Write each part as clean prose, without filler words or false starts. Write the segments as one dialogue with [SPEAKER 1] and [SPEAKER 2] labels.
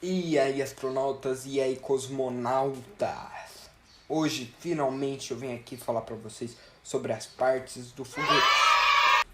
[SPEAKER 1] E aí, astronautas, e aí, cosmonautas? Hoje, finalmente, eu venho aqui falar pra vocês sobre as partes do foguete.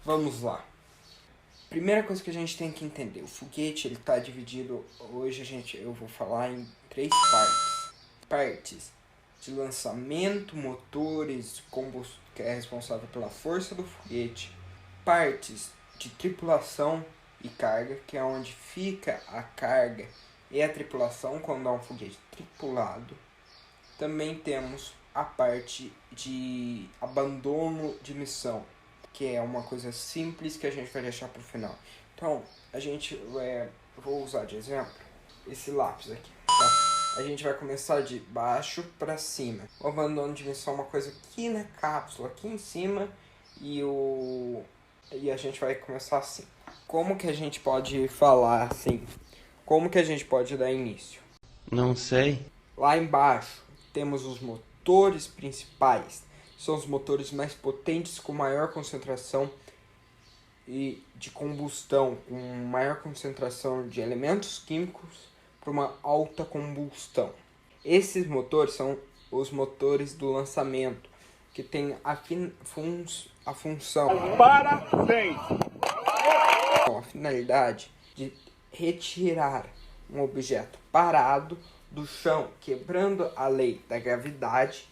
[SPEAKER 1] Vamos lá. Primeira coisa que a gente tem que entender, o foguete ele tá dividido, hoje eu vou falar em três partes. Partes de lançamento, motores, que é responsável pela força do foguete. Partes de tripulação e carga, que é onde fica a carga e a tripulação quando há um foguete tripulado. Também temos a parte de abandono de missão, que é uma coisa simples que a gente vai deixar para o final. Então, vou usar de exemplo esse lápis aqui, tá? A gente vai começar de baixo para cima. O abandono de missão é uma coisa aqui na cápsula, aqui em cima, e a gente vai começar assim. Como que a gente pode falar assim? Como que a gente pode dar início?
[SPEAKER 2] Não sei.
[SPEAKER 1] Lá embaixo temos os motores principais. São os motores mais potentes com maior concentração de combustão, com maior concentração de elementos químicos para uma alta combustão. Esses motores são os motores do lançamento, que tem a função...
[SPEAKER 3] Parabéns!
[SPEAKER 1] A finalidade de retirar um objeto parado do chão, quebrando a lei da gravidade,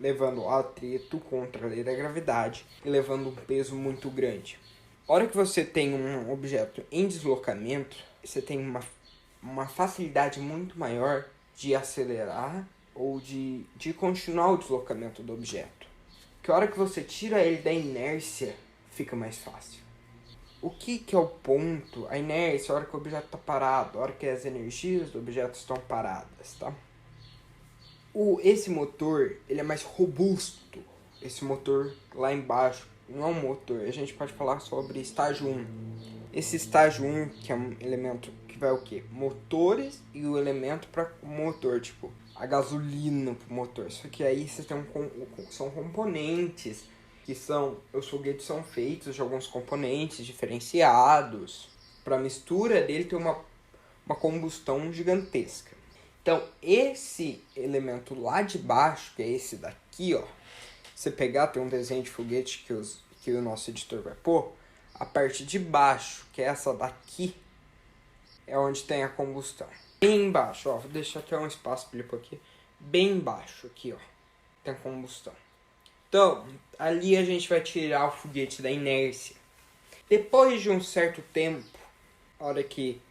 [SPEAKER 1] levando ao atrito contra a lei da gravidade e levando um peso muito grande. A hora que você tem um objeto em deslocamento, você tem uma facilidade muito maior de acelerar ou de continuar o deslocamento do objeto. Que a hora que você tira ele da inércia, fica mais fácil. O que é o ponto? A inércia, a hora que o objeto está parado, a hora que as energias do objeto estão paradas, tá? Esse motor, ele é mais robusto. Esse motor lá embaixo não é um motor. A gente pode falar sobre estágio 1. Esse estágio 1, que é um elemento que vai o quê? Motores e o elemento para o motor, tipo a gasolina para o motor. Só que aí você tem são componentes. Os foguetes são feitos de alguns componentes diferenciados para a mistura dele ter uma combustão gigantesca. Então, esse elemento lá de baixo, que é esse daqui, ó, você pegar, tem um desenho de foguete que o nosso editor vai pôr, a parte de baixo, que é essa daqui, é onde tem a combustão. Bem embaixo, ó, vou deixar até um espaço para ele pôr aqui, bem embaixo aqui, ó, tem a combustão. Então, ali a gente vai tirar o foguete da inércia. Depois de um certo tempo, a hora que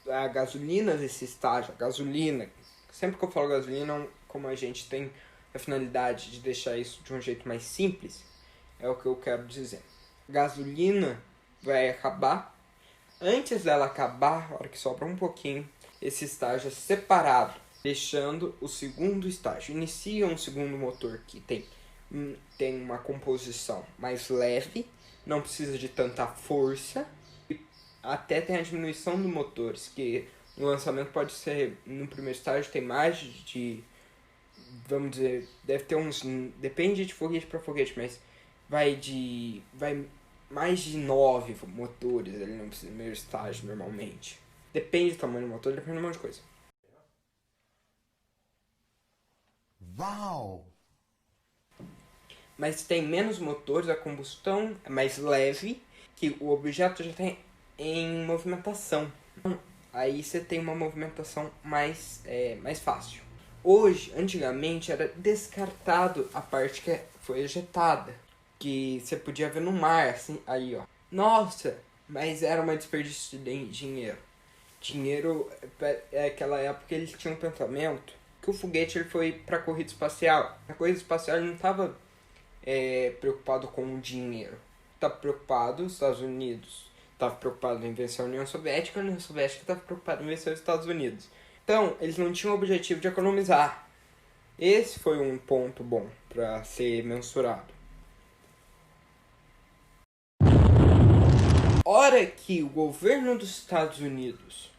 [SPEAKER 1] a gasolina nesse estágio, a gasolina, sempre que eu falo gasolina, como a gente tem a finalidade de deixar isso de um jeito mais simples, é o que eu quero dizer. A gasolina vai acabar. Antes dela acabar, a hora que sobra um pouquinho, esse estágio é separado, deixando o segundo estágio. Inicia um segundo motor que tem uma composição mais leve, não precisa de tanta força, e até tem a diminuição dos motores, que no lançamento pode ser, no primeiro estágio tem mais de, vamos dizer, deve ter depende de foguete para foguete, mas vai mais de 9 motores ali no primeiro estágio normalmente. Depende do tamanho do motor, depende de um monte de coisa.
[SPEAKER 3] Uau!
[SPEAKER 1] Mas tem menos motores, a combustão é mais leve, que o objeto já tem em movimentação. Aí você tem uma movimentação mais fácil. Antigamente, era descartado a parte que foi ejetada, que você podia ver no mar, assim, aí ó. Nossa, mas era uma desperdício de dinheiro. Dinheiro, aquela época eles tinham um pensamento que o foguete ele foi para a corrida espacial. A corrida espacial ele não estava preocupado com o dinheiro. Estava preocupado os Estados Unidos. Estava preocupado em vencer a União Soviética. A União Soviética estava preocupada em vencer os Estados Unidos. Então, eles não tinham o objetivo de economizar. Esse foi um ponto bom para ser mensurado. Hora que o governo dos Estados Unidos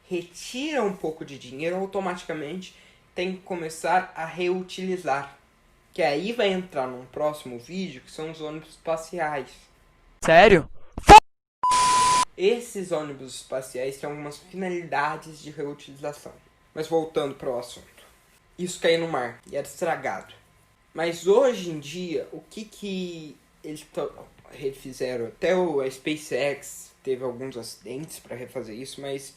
[SPEAKER 1] retira um pouco de dinheiro, automaticamente tem que começar a reutilizar. Que aí vai entrar num próximo vídeo, que são os ônibus espaciais.
[SPEAKER 4] Sério?
[SPEAKER 1] Esses ônibus espaciais têm algumas finalidades de reutilização. Mas voltando para o assunto. Isso caiu no mar e era estragado. Mas hoje em dia, o que eles refizeram? Até a SpaceX teve alguns acidentes para refazer isso, mas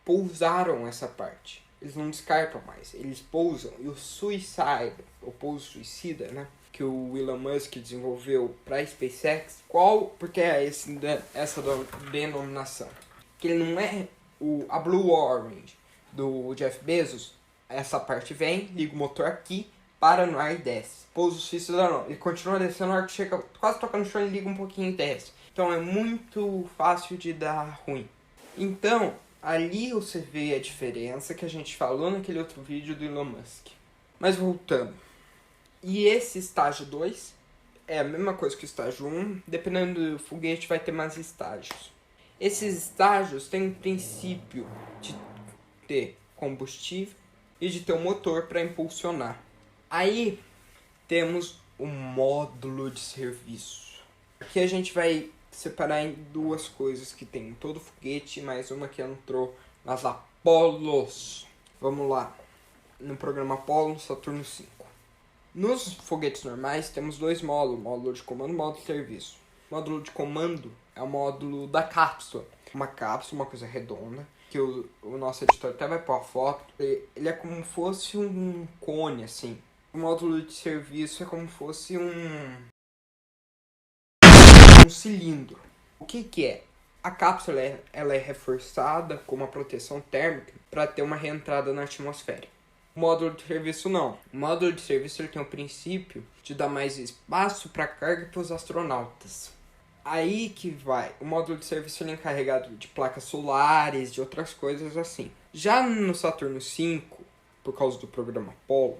[SPEAKER 1] pousaram essa parte. Eles não descartam mais, eles pousam. E o Suicide, o pouso suicida, né? Que o Elon Musk desenvolveu para a SpaceX, porque é essa denominação? Que ele não é a Blue Orange do Jeff Bezos. Essa parte vem, liga o motor aqui, para no ar e desce. Pouso suicida não, ele continua descendo, na hora que chega quase tocando no chão, ele liga um pouquinho e desce. Então é muito fácil de dar ruim. Então, ali você vê a diferença que a gente falou naquele outro vídeo do Elon Musk. Mas voltando. E esse estágio 2 é a mesma coisa que o estágio 1, dependendo do foguete vai ter mais estágios. Esses estágios têm o princípio de ter combustível e de ter um motor para impulsionar. Aí temos o módulo de serviço. Aqui a gente vai separar em duas coisas que tem em todo foguete, mais uma que entrou nas Apolos. Vamos lá, no programa Apollo, Saturno 5. Nos foguetes normais temos dois módulos, módulo de comando e módulo de serviço. O módulo de comando é o módulo da cápsula. Uma cápsula, uma coisa redonda, que o nosso editor até vai pôr a foto. Ele é como se fosse um cone, assim. O módulo de serviço é como se fosse um cilindro. O que é? A cápsula ela é reforçada com uma proteção térmica para ter uma reentrada na atmosfera. O módulo de serviço não. O módulo de serviço ele tem o princípio de dar mais espaço para carga para os astronautas. Aí que vai. O módulo de serviço ele é encarregado de placas solares, de outras coisas assim. Já no Saturno 5, por causa do programa Apollo,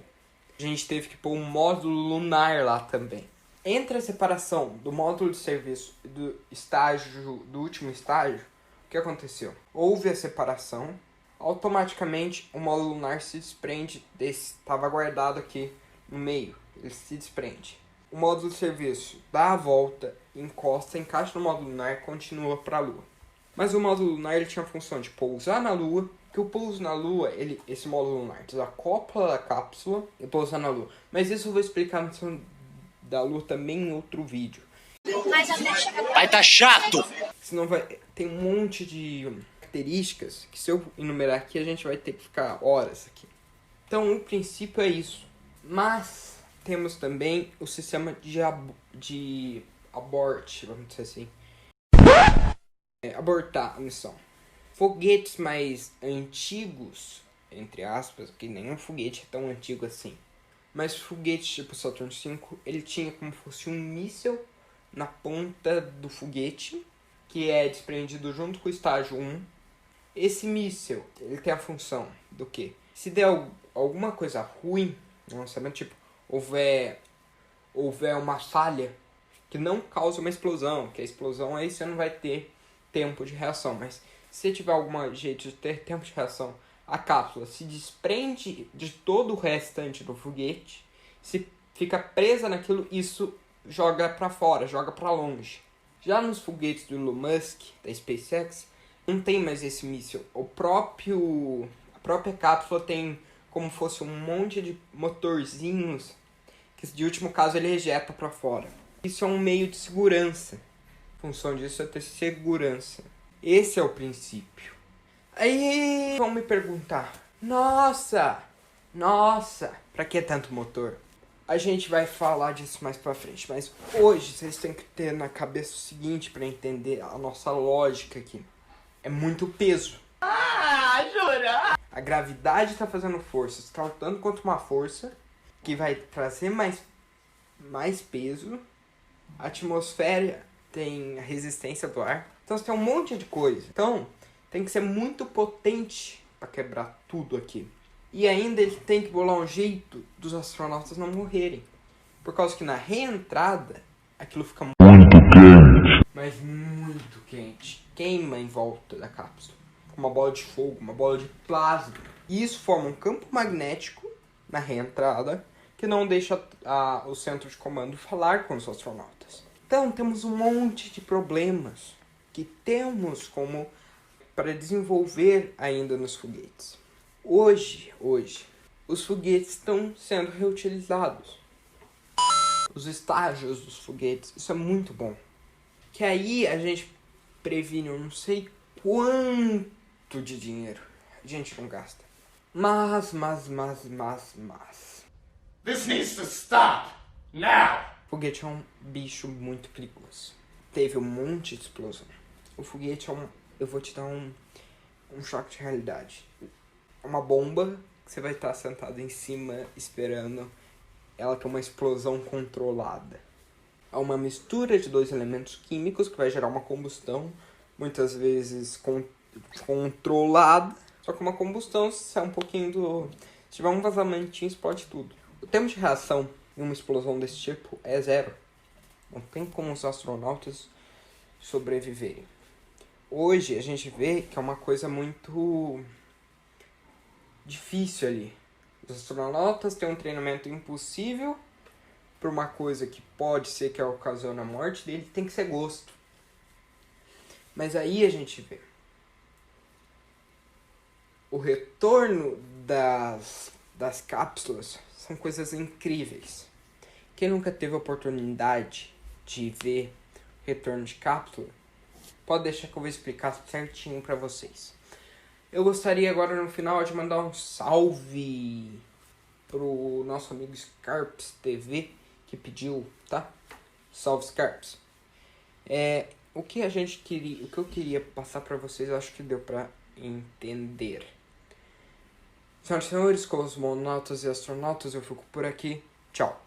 [SPEAKER 1] a gente teve que pôr um módulo lunar lá também. Entre a separação do módulo de serviço e do último estágio, o que aconteceu? Houve a separação, automaticamente o módulo lunar se desprende desse, estava guardado aqui no meio, ele se desprende. O módulo de serviço dá a volta, encosta, encaixa no módulo lunar e continua para a Lua. Mas o módulo lunar ele tinha a função de pousar na Lua, que o pouso na Lua, esse módulo lunar desacopla da cápsula e pousa na Lua. Mas isso eu vou explicar no missão da Lua também em outro vídeo.
[SPEAKER 2] Vai tá chato!
[SPEAKER 1] Senão tem um monte de características que se eu enumerar aqui a gente vai ter que ficar horas aqui. Então o princípio é isso. Mas temos também o sistema de abort, vamos dizer assim. Abortar a missão. Foguetes mais antigos, entre aspas, que nenhum foguete é tão antigo assim. Mas foguetes tipo Saturno 5, ele tinha como se fosse um míssil na ponta do foguete, que é desprendido junto com o estágio 1. Esse míssil, ele tem a função do quê? Se der alguma coisa ruim no lançamento, tipo, houver uma falha que não causa uma explosão, que a explosão aí você não vai ter tempo de reação, mas se tiver algum jeito de ter tempo de reação, a cápsula se desprende de todo o restante do foguete, se fica presa naquilo, isso joga para fora, joga para longe. Já nos foguetes do Elon Musk, da SpaceX, não tem mais esse míssil. A própria cápsula tem como fosse um monte de motorzinhos que, de último caso, ele ejeta para fora. Isso é um meio de segurança. A função disso é ter segurança. Esse é o princípio. Aí vão me perguntar, nossa, pra que tanto motor? A gente vai falar disso mais pra frente, mas hoje vocês têm que ter na cabeça o seguinte pra entender a nossa lógica aqui. É muito peso. Jura? A gravidade tá fazendo força, você tá lutando contra uma força que vai trazer mais peso. A atmosfera tem a resistência do ar. Então você tem um monte de coisa. Então tem que ser muito potente para quebrar tudo aqui. E ainda ele tem que bolar um jeito dos astronautas não morrerem. Por causa que na reentrada aquilo fica muito quente. Mas muito quente. Queima em volta da cápsula. Uma bola de fogo, uma bola de plasma. E isso forma um campo magnético na reentrada que não deixa o centro de comando falar com os astronautas. Então temos um monte de problemas que temos como para desenvolver ainda nos foguetes. Hoje, os foguetes estão sendo reutilizados. Os estágios dos foguetes, isso é muito bom. Que aí a gente previne, eu não sei quanto de dinheiro a gente não gasta. Mas.
[SPEAKER 2] This needs to stop now.
[SPEAKER 1] Foguete é um bicho muito perigoso. Teve um monte de explosão. O foguete é eu vou te dar um choque de realidade. É uma bomba que você vai estar sentado em cima esperando ela ter uma explosão controlada. É uma mistura de dois elementos químicos que vai gerar uma combustão, muitas vezes controlada. Só que uma combustão, se é um pouquinho do... Se tiver um vazamentinho, explode tudo. O tempo de reação em uma explosão desse tipo é 0. Não tem como os astronautas sobreviverem. Hoje a gente vê que é uma coisa muito difícil ali. Os astronautas têm um treinamento impossível para uma coisa que pode ser que ocasione a morte dele, tem que ser gosto. Mas aí a gente vê o retorno das cápsulas, são coisas incríveis. Quem nunca teve a oportunidade de ver o retorno de cápsula, pode deixar que eu vou explicar certinho para vocês. Eu gostaria agora no final de mandar um salve pro nosso amigo Scarps TV, que pediu, tá? Salve, Scarps. O que eu queria passar para vocês, eu acho que deu para entender. Senhoras e senhores, cosmonautas e astronautas, eu fico por aqui. Tchau.